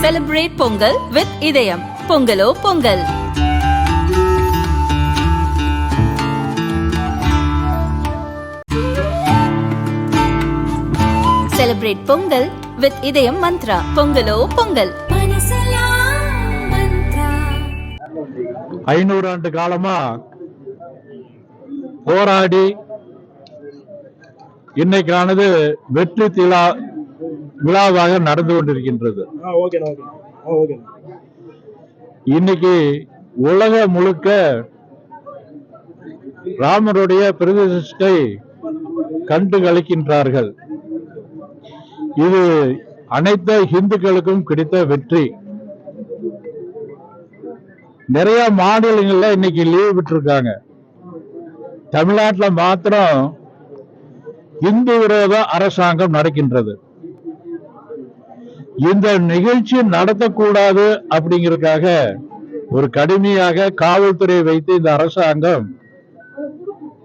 Celebrate Pongal with Idayam. Pongalo Pongal. Celebrate Pongal with Idayam Mantra. Pongalo Pongal. 500 ஆண்டு காலமா போராடி இன்னைக்கானது வெற்றி விழாவாக நடந்து கொண்டிருக்கின்றது. இன்னைக்கு உலக முழுக்க ராமருடைய பிரதிஷ்டை கண்டு களிக்கின்றார்கள். இது அனைத்து இந்துக்களுக்கும் கிடைத்த வெற்றி. நிறைய மாநிலங்கள்ல இன்னைக்கு லீவ் விட்டுருக்காங்க. தமிழ்நாட்டில் மாத்திரம் இந்து விரோத அரசாங்கம் நடக்கின்றது. இந்த நிகழ்ச்சி நடத்தக்கூடாது அப்படிங்கிறதுக்காக ஒரு கடுமையாக காவல்துறை வைத்து இந்த அரசாங்கம்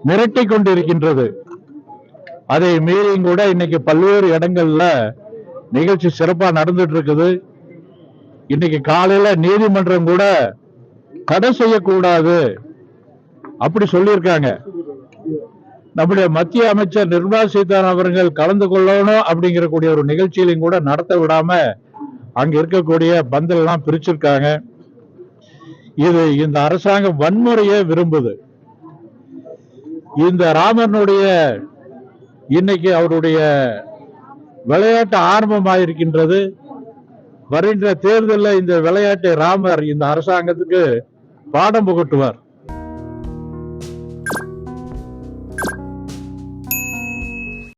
மிரட்டி கொண்டிருக்கின்றது. அதை மீறியும் கூட இன்னைக்கு பல்வேறு இடங்கள்ல நிகழ்ச்சி சிறப்பா நடந்துட்டு இருக்குது. இன்னைக்கு காலையில நீதிமன்றம் கூட தடை செய்யக்கூடாது அப்படி சொல்லியிருக்காங்க. நம்முடைய மத்திய அமைச்சர் நிர்மலா சீதாராமன் அவர்கள் கலந்து கொள்ளணும் அப்படிங்கிற கூடிய ஒரு நிகழ்ச்சியிலும் கூட நடத்த விடாம அங்க இருக்கக்கூடிய பந்தல் எல்லாம் பிரிச்சிருக்காங்க. இது இந்த அரசாங்கம் வன்முறையை விரும்புது. இந்த ராமனுடைய இன்னைக்கு அவருடைய விளையாட்டு ஆரம்பமாயிருக்கின்றது. வருகின்ற தேர்தலில் இந்த விளையாட்டை ராமர் இந்த அரசாங்கத்துக்கு பாடம் புகட்டுவார்.